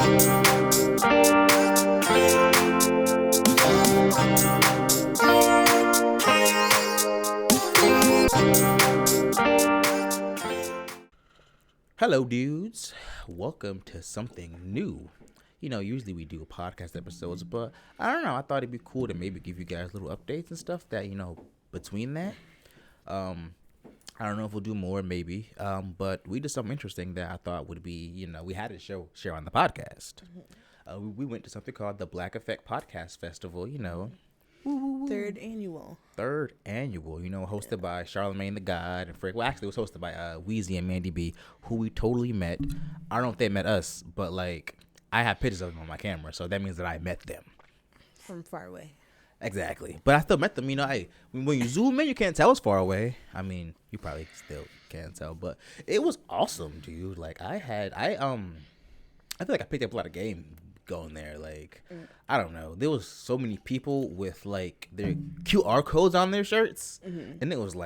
Hello, dudes. Welcome to something new. Usually we do podcast episodes, but I don't know. I thought it'd be cool to maybe give you guys little updates and stuff that, between that. I don't know if we'll do more, maybe. But we did something interesting that I thought would be, we had to share on the podcast. We went to something called the Black Effect Podcast Festival, Third annual, hosted by Charlamagne the God and Frick. Well, actually, it was hosted by Weezy and Mandii B, who we totally met. I don't know if they met us, but, I have pictures of them on my camera, so that means that I met them. From far away. Exactly. But I still met them, when you zoom in, you can't tell it's far away. I mean, you probably still can't tell, but it was awesome, dude. I feel like I picked up a lot of game going there. I don't know. There was so many people with, their QR codes on their shirts, and it was,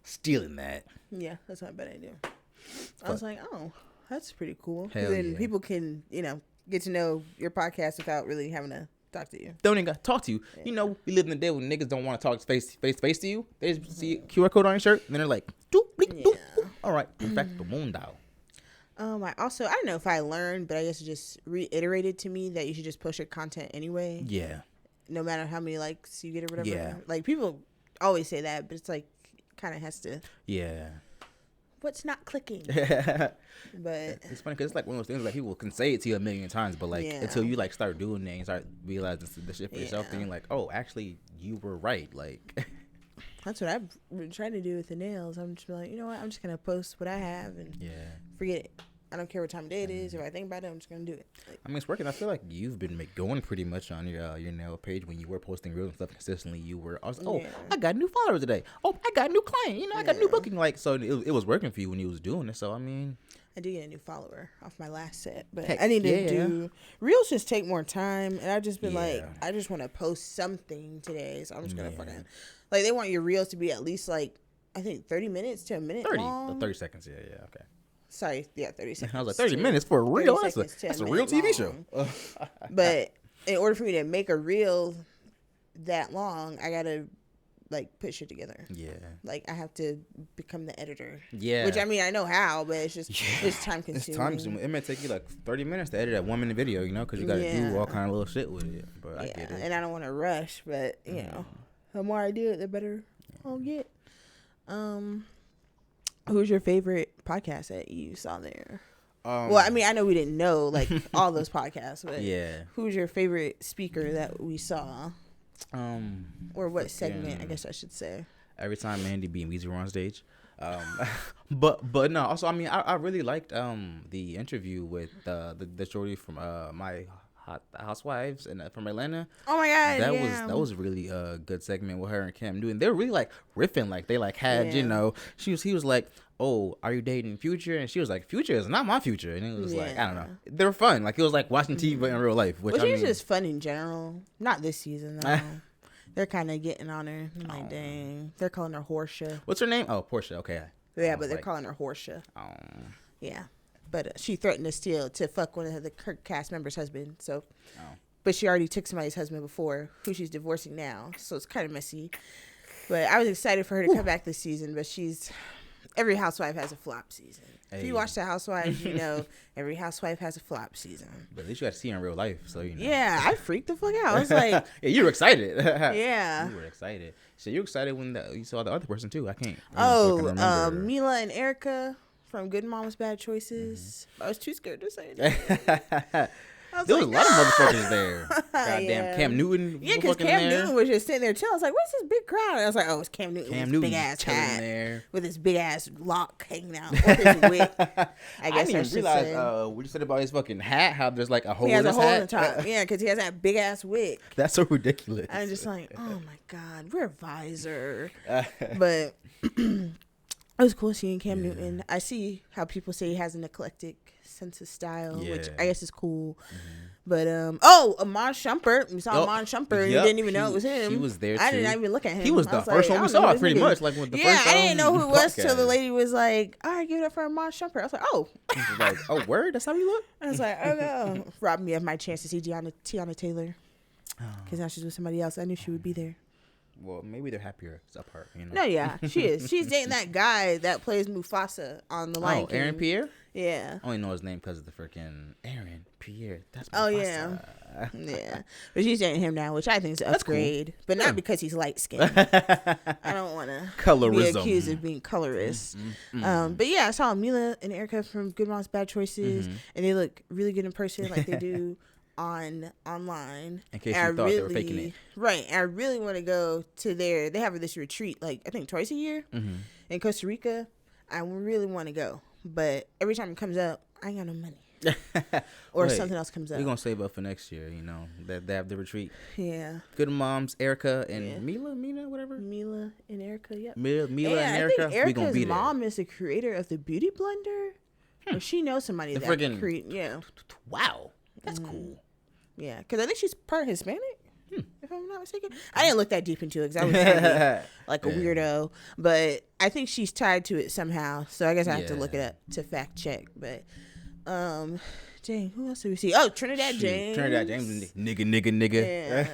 stealing that. Yeah, that's not a bad idea. I was like, oh, that's pretty cool. Hell then yeah. people can, get to know your podcast without really having to talk to you. Don't even got to talk to you. Yeah. We live in the day when niggas don't want to talk face to you. They just see a QR code on your shirt, and then they're like, doop, bleep, doop. All right, perfecto mundo. I don't know if I learned, but I guess it just reiterated to me that you should just post your content anyway. Yeah. No matter how many likes you get or whatever. Yeah. People always say that, but it's kind of has to. Yeah. What's not clicking? But it's funny because it's one of those things people can say it to you a million times, but until you start doing it and start realizing the shit for yourself, then you're like, oh, actually, you were right. That's what I've been trying to do with the nails. I'm just like, you know what? I'm just gonna post what I have and forget it. I don't care what time of day it is. If I think about it, I'm just gonna do it. It's working. I feel like you've been going pretty much on your nail page when you were posting reels and stuff consistently. I got new followers today. Oh, I got a new client. I got new booking. So it was working for you when you was doing it. So I did get a new follower off my last set, but I need to do reels. Just take more time, and I've just been I just want to post something today, so I'm just gonna fucking they want your reels to be at least I think 30 minutes to a minute 30 seconds. Yeah, okay. Sorry, 30 seconds. I was like, 30 minutes for a reel? That's a real TV show. But in order for me to make a reel that long, I got to, put shit together. Yeah. I have to become the editor. Yeah. Which, I know how, but it's just, it's time consuming. It's time consuming. It may take you 30 minutes to edit a 1 minute video, because you got to do all kind of little shit with it. But I get it. And I don't want to rush, but, the more I do it, the better I'll get. Who's your favorite podcast that you saw there? I know we didn't know all those podcasts, but who's your favorite speaker that we saw? Or what segment? I guess I should say. Every time Mandii B and Weezy were on stage, but no. Also, I really liked the interview with the shorty from my Housewives and from Atlanta. Oh my god, that was really a good segment with her and Cam Newton. They were really riffing, they had he was like, oh, are you dating Future? And she was like, Future is not my future. And it was I don't know, they were fun. It was like watching TV but in real life, which is just fun in general. Not this season though. They're kind of getting on her. I'm dang, they're calling her Horsha. What's her name? Oh, Portia. Okay. Yeah, but they're calling her Horsha. Yeah. But she threatened to fuck one of the cast members' husband. So, but she already took somebody's husband before, who she's divorcing now. So it's kind of messy. But I was excited for her to come back this season. But every housewife has a flop season. Hey. If you watch The Housewives, every housewife has a flop season. But at least you got to see her in real life, so Yeah, I freaked the fuck out. I was like, yeah, you were excited. Yeah, you were excited. So you were excited when you saw the other person too. I can't. Mila and Erica. From Good Moms, Bad Choices. I was too scared to say it. There was a lot of motherfuckers there. Goddamn Cam Newton. Yeah, because Cam Newton was just sitting there chilling. I was like, what's this big crowd? And I was like, oh, it's Cam Newton with his big ass hat there. with his big ass lock hanging out, or his wig. I guess I didn't realize what you said about his fucking hat. How there's a hole. He has in his a hole hat. in the top. Yeah, because he has that big ass wig. That's so ridiculous. I'm just like, oh my god, we're a visor. But it was cool seeing Cam Newton. I see how people say he has an eclectic sense of style, which I guess is cool. But Amon Shumpert. We saw Amon Shumpert and didn't even know it was him. He was there too. I didn't even look at him. He was the first one we saw, pretty much. Like with the first I didn't know who it was till the lady was like, "All right, give it up for Amon Shumpert." I was like, "Oh." He was like, "Oh, word? That's how you look?" I was like, "Oh no!" Robbed me of my chance to see Tiana Taylor. Because now she's with somebody else. I knew she would be there. Well, maybe they're happier apart. You know? No, yeah, she is. She's dating that guy that plays Mufasa on the Lion King. Aaron Pierre. Yeah. I only know his name because of the freaking Aaron Pierre. That's Mufasa. Oh yeah, yeah. But she's dating him now, which I think is an upgrade. Cool. But not because he's light skinned. I don't want to be accused of being colorist. But yeah, I saw Mila and Erica from Good Moms Bad Choices, and they look really good in person, like they do online. In case you thought they were faking it. Right. And I really want to go to they have this retreat, like I think twice a year in Costa Rica. I really want to go. But every time it comes up, I ain't got no money. Or something else comes up. We're going to save up for next year, you know. They have the retreat. Yeah. Good Moms, Erica, and Mina, whatever. Mila and Erica, yep. Mila and Erica. I think Erica's mom is the creator of the Beauty Blender. Or she knows somebody that yeah. Wow. That's cool. Yeah, because I think she's part Hispanic, if I'm not mistaken. I didn't look that deep into it because I was trying to be like a weirdo. But I think she's tied to it somehow. So I guess I have to look it up to fact check. But, dang, who else did we see? Oh, Trinidad James. Trinidad James, nigga. Yeah.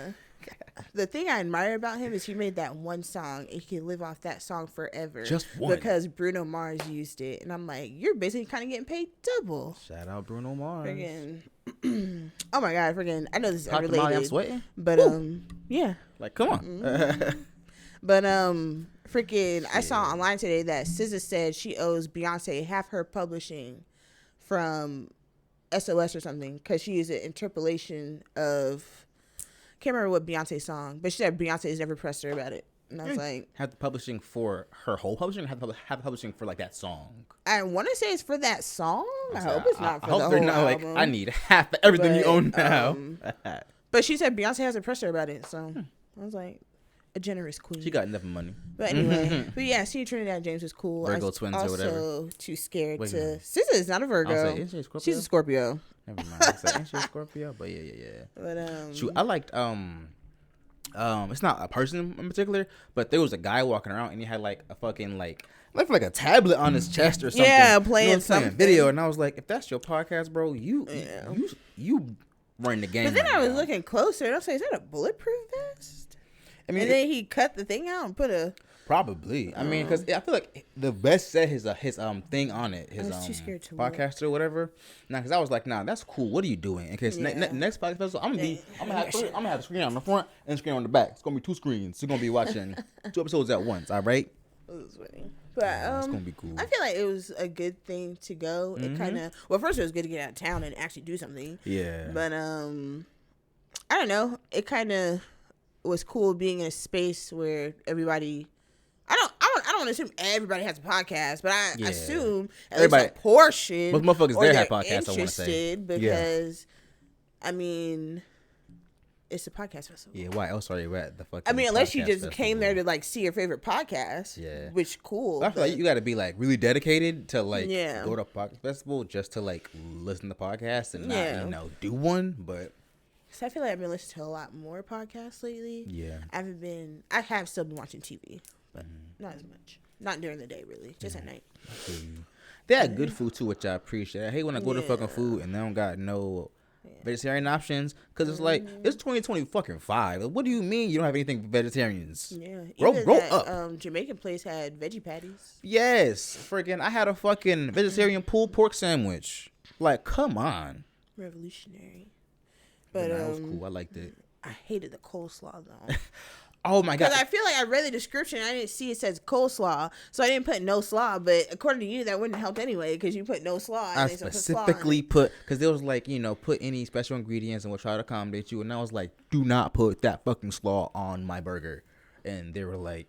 The thing I admire about him is he made that one song and he can live off that song forever. Just one. Because Bruno Mars used it. And I'm like, you're basically kind of getting paid double. Shout out Bruno Mars. Oh my God, I know this is unrelated. I'm sweating. But yeah. Like, come on. But I saw online today that SZA said she owes Beyonce half her publishing from SOS or something because she used an interpolation of, can't remember what Beyonce song, but she said Beyonce has never pressed her about it. And I was like, have the publishing for her whole publishing, or have the publishing for like that song? I want to say it's for that song. I hope it's not for the whole album. I hope they're not like, I need half of everything you own now. But she said Beyonce hasn't pressed her about it, so I was like, a generous queen. She got enough money. But anyway, seeing Trinidad James was cool. Virgo twins or whatever. Also too scared to. SZA is not a Virgo. Isn't she a Scorpio? She's a Scorpio. Never mind. Ain't she a Scorpio? But yeah. But shoot, I liked it's not a person in particular, but there was a guy walking around and he had like a fucking like a tablet on his chest or something. Yeah, playing something. Video, and I was like, if that's your podcast, bro, you running the game. But then I was looking closer and I was like, is that a bulletproof vest? I mean, and then he cut the thing out and put a. Probably. I mean, because I feel like the vest said his thing on it, his too scared to podcast or whatever. Nah, because I was like, nah, that's cool. What are you doing? In case next podcast episode, I'm gonna have a screen on the front and a screen on the back. It's gonna be 2 screens. So you're gonna be watching 2 episodes at once. All right. It was funny. But it's gonna be cool. I feel like it was a good thing to go. It kind of first it was good to get out of town and actually do something. Yeah. But I don't know. It kind of was cool being in a space where everybody. I don't assume everybody has a podcast, but I assume at least a portion. Most motherfuckers there have podcasts. I want to say because, I mean, it's a podcast festival. Yeah, why else are you at the fucking? I mean, unless you just came there to like see your favorite podcast. Yeah, which cool. I feel like you got to be like really dedicated to like go to a podcast festival just to like listen to podcasts and not do one, but. So I feel like I've been listening to a lot more podcasts lately. Yeah. I have still been watching TV, but not as much. Not during the day, really. Just at night. They had good food, too, which I appreciate. I hate when I go to fucking food and they don't got no vegetarian options. Because it's like, it's 2025. Like, what do you mean you don't have anything for vegetarians? Yeah. Roll up. Jamaican place had veggie patties. Yes. Freaking, I had a fucking vegetarian pulled pork sandwich. Like, come on. Revolutionary. But that was cool. I liked it. I hated the coleslaw though. Oh my god! Because I feel like I read the description, and I didn't see it says coleslaw, so I didn't put no slaw. But according to you, that wouldn't help anyway because you put no slaw. I specifically put because there was like put any special ingredients and we'll try to accommodate you. And I was like, do not put that fucking slaw on my burger. And they were like,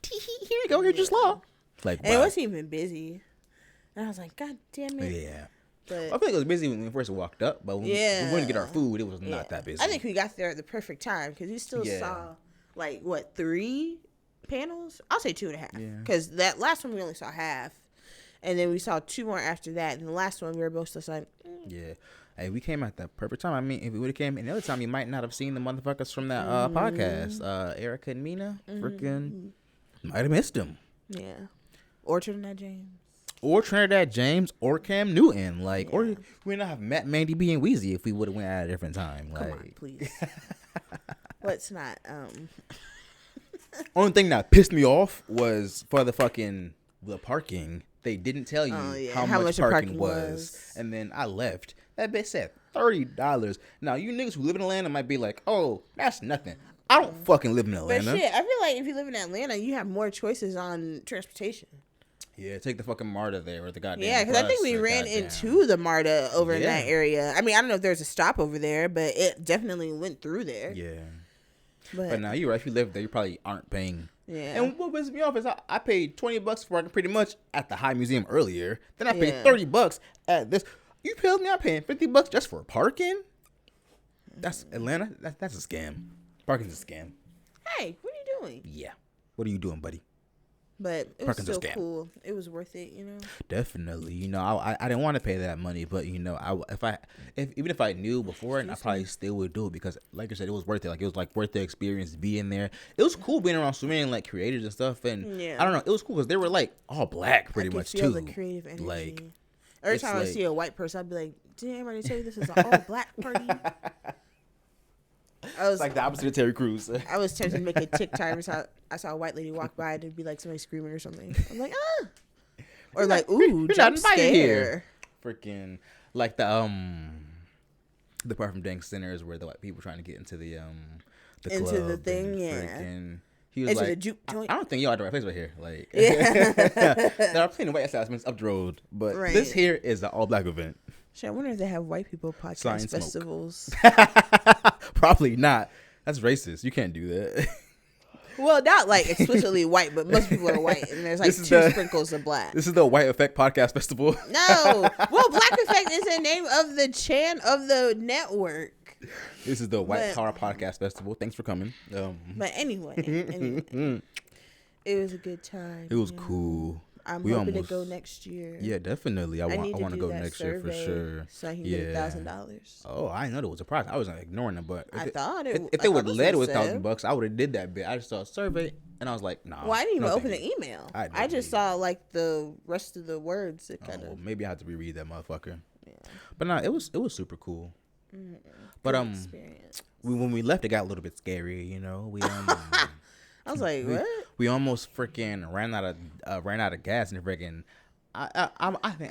here you go, here's your slaw. Like, and it wasn't even busy. And I was like, God damn it. Yeah. But I feel like it was busy when we first walked up, but when we went to get our food, it was not that busy. I think we got there at the perfect time because we still saw like 3 panels? I'll say 2.5 because that last one we only saw half, and then we saw 2 more after that, and the last one we were both just like, yeah. Hey, we came at the perfect time. I mean, if we would have came any other time, you might not have seen the motherfuckers from that podcast. Erica and Mina, freaking might have missed them. Yeah. Or Trinidad James. Or Cam Newton. Like, or we would not have met Mandii B and Weezy if we would have went at a different time. Like, come on, please. Let's not. Only thing that pissed me off was for the parking. They didn't tell you how much parking was. And then I left. That bitch said $30. Now, you niggas who live in Atlanta might be like, oh, that's nothing. I don't fucking live in Atlanta. But shit, I feel like if you live in Atlanta, you have more choices on transportation. Yeah, take the fucking MARTA there or the goddamn. Yeah, because I think we ran into the MARTA over in that area. I mean, I don't know if there's a stop over there, but it definitely went through there. Yeah. But now you're right. If you live there, you probably aren't paying. Yeah. And what pisses me off is I paid $20 for it pretty much at the High Museum earlier. Then I paid $30 at this. You feel me? I'm paying $50 just for parking. That's Atlanta. That's a scam. Parking's a scam. Hey, what are you doing? Yeah. What are you doing, buddy? But it was still cool. It was worth it, you know. Definitely, you know. I didn't want to pay that money, but you know, even if I knew before, I probably still would do it because, like I said, it was worth it. Like it was like worth the experience being there. It was cool being around so many like creators and stuff, and I don't know, it was cool because they were like all black pretty much too. The creative energy. Like every time I see a white person, I'd be like, "Did anybody tell you this is an all black party?" It's like the opposite of Terry Crews. I was tempted to make a TikTok every time I saw a white lady walk by and it'd be like somebody screaming or something. I'm like, ah. Or like, ooh, jump scare. Freaking like the part from Dang Sinners where the white people trying to get into the into club the thing, he was into like, the juke joint. I don't think y'all at the right place right here. Like, there are plenty of white establishments up the road, but this here is an all black event. Shit, I wonder if they have white people podcast festivals. Probably not. That's racist. You can't do that. Well, not like explicitly white, but most people are white, and there's like two sprinkles of black. This is the White Effect Podcast Festival. No, well, Black Effect is the name of the network. This is the White Power Podcast Festival. Thanks for coming. But anyway, it was a good time. It was cool. I'm hoping to go next year. Yeah, definitely. I want to go next year for sure. So I can get $1,000. Oh, I didn't know there was a prize. I was ignoring it, but if they would have led with $1,000, I would have did that bit. I just saw a survey and I was like, nah. Well, I didn't even open the email. I just saw like the rest of the words. Well, maybe I have to reread that motherfucker. Yeah. But no, it was super cool. Mm-hmm. But when we left, it got a little bit scary. You know, we I was like, what? We almost freaking ran out of gas and freaking. I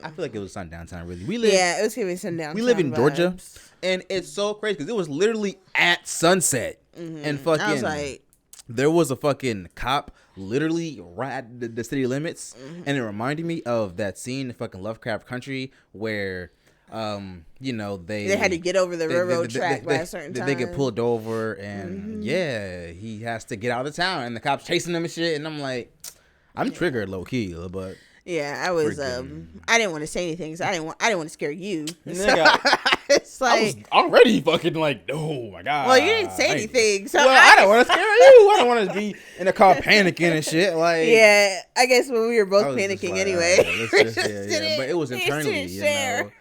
feel like it was sundown time. Really, it was giving sundown. We live in Georgia, and it's so crazy because it was literally at sunset, and fucking. I was like, there was a fucking cop literally right at the city limits, and it reminded me of that scene in fucking Lovecraft Country where. You know, they had to get over the railroad track by a certain time. They get pulled over, and he has to get out of town, and the cops chasing him and shit. And I'm like, I'm triggered low key, but I was I didn't want to say anything, so I didn't want to scare you. It's like I was already fucking like, oh my god. Well, you didn't say anything, so I don't want to scare you. I don't want to be in the car panicking and shit. Like, I guess when we were both panicking anyway. But it was internally, you know.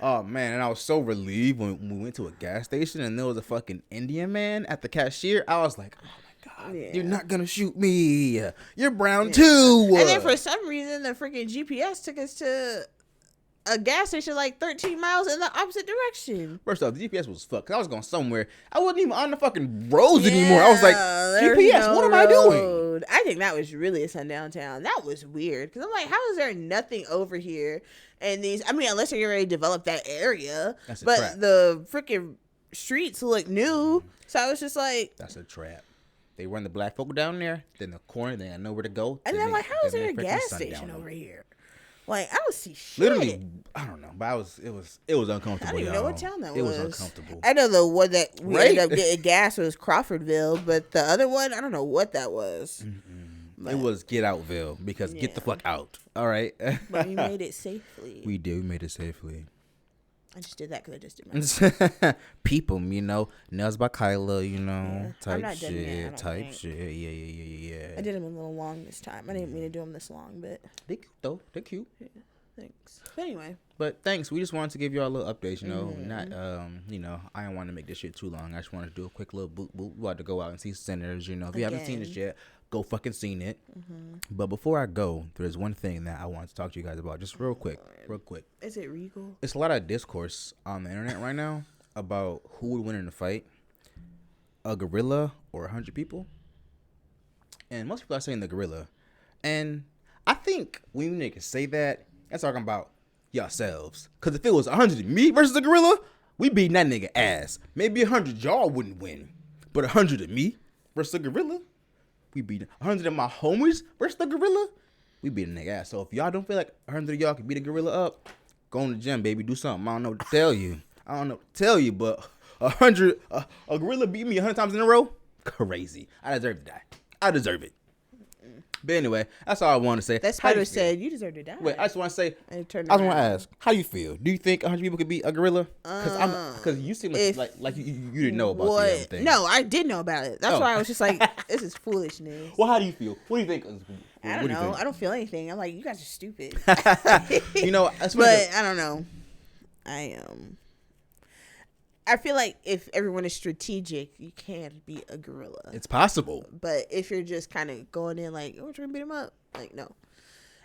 Oh man, and I was so relieved when we went to a gas station and there was a fucking Indian man at the cashier. I was like, oh my god, you're not gonna shoot me. You're brown too. And then for some reason, the freaking GPS took us to a gas station like 13 miles in the opposite direction. First off, the GPS was fucked. 'Cause I was going somewhere. I wasn't even on the fucking roads anymore. I was like, GPS, what am I doing? I think that was really a sundown town. That was weird. Because I'm like, how is there nothing over here? And unless they're already developed that area. But the freaking streets look new. So I was just like, that's a trap. They run the black folk down there, then the corner, they had nowhere to go. And I'm like, how is there a gas station over here? Like, I don't see shit. Literally, I don't know, but it was uncomfortable. I don't even know what town that was. It was uncomfortable. I know the one that we ended up getting gas was Crawfordville, but the other one, I don't know what that was. It was Get Outville because get the fuck out. All right. But we made it safely. We did. We made it safely. I just did that because I just did my Peep 'em, you know. Nails by Kyla, you know. Type shit. Type shit. Yeah. I did them a little long this time. I didn't mean to do them this long, but they cute though. They're cute. Yeah. Thanks. But anyway. But thanks. We just wanted to give y'all a little update, you know. Not, you know, I didn't want to make this shit too long. I just wanted to do a quick little boop. We about to go out and see Sinners, you know. If you haven't seen this yet, go fucking seen it. But before I go, there's one thing that I want to talk to you guys about, just real quick. Is it Regal? It's a lot of discourse on the internet right now about who would win in a fight, a gorilla or 100 people. And most people are saying the gorilla. And I think when you niggas say that, that's talking about yourselves. Because if it was 100 of me versus a gorilla, we beating that nigga ass. Maybe 100 y'all wouldn't win. But 100 of me versus a gorilla, we beating 100 of my homies versus the gorilla, we beating a nigga ass. So if y'all don't feel like 100 of y'all can beat a gorilla up, go in the gym, baby. Do something. I don't know what to tell you. But 100, a gorilla beat me 100 times in a row? Crazy. I deserve to die. I deserve it. But anyway, that's all I want to say. That spider said you deserve to die. Wait, I just want to say, I just want to ask, how you feel? Do you think 100 people could beat a gorilla? Because you seem like you didn't know about the other thing. No, I did know about it. That's why I was just like, this is foolishness. Well, how do you feel? What do you think? I don't know. I don't feel anything. I'm like, you guys are stupid. You know, but I don't know. I feel like if everyone is strategic, you can't beat a gorilla. It's possible. But if you're just kind of going in like, oh, we're trying to beat him up, like, no.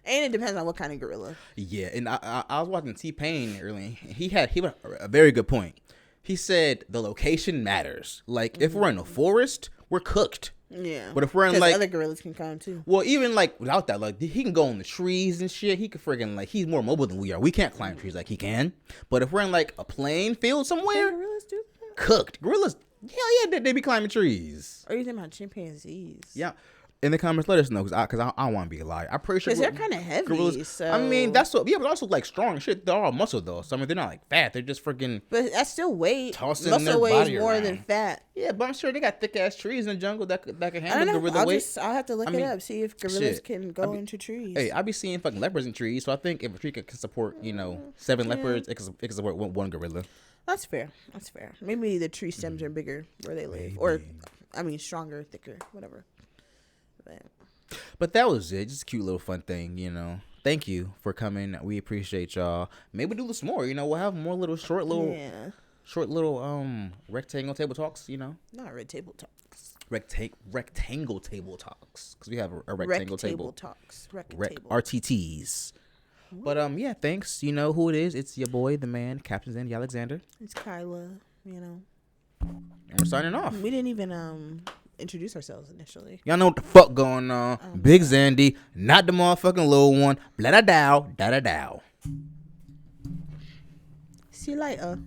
And it depends on what kind of gorilla. Yeah, and I was watching T-Pain earlier. He had a very good point. He said the location matters. Like, if we're in a forest, we're cooked. Yeah. But if we're in like other gorillas can come too. Well, even like without that, like he can go in the trees and shit. He could friggin' like he's more mobile than we are. We can't climb trees like he can. But if we're in like a plain field somewhere, gorillas do that? Cooked gorillas. Hell yeah, they be climbing trees. Or you think about chimpanzees? Yeah. In the comments, let us know because I don't want to be a liar. I'm pretty sure because they're kind of heavy. Gorillas, so. I mean, that's what. Yeah, but also like strong shit. They're all muscle though. So I mean, they're not like fat. They're just freaking. But that's still weight. Tossing muscle their weighs body more around. than fat. Yeah, but I'm sure they got thick ass trees in the jungle that can handle I don't know. gorilla weight. I'll have to look it up, see if gorillas can go into trees. Hey, I be seeing fucking leopards in trees. So I think if a tree can support 7 leopards, it can support one gorilla. That's fair. That's fair. Maybe the tree stems are bigger where they live, or I mean, stronger, thicker, whatever. But that was it. Just a cute little fun thing, Thank you for coming. We appreciate y'all. Maybe do this more. We'll have more little short little rectangle table talks. Not red table talks. Rectangle table talks because we have a rectangle table talks. RTTs. But yeah, thanks. You know who it is. It's your boy, the man, Captain Zandy Alexander. It's Kyla. And we're signing off. We didn't even introduce ourselves initially. Y'all know what the fuck going on. Big Zandy, not the motherfucking little one. Blah da dow, da da dow. See you later.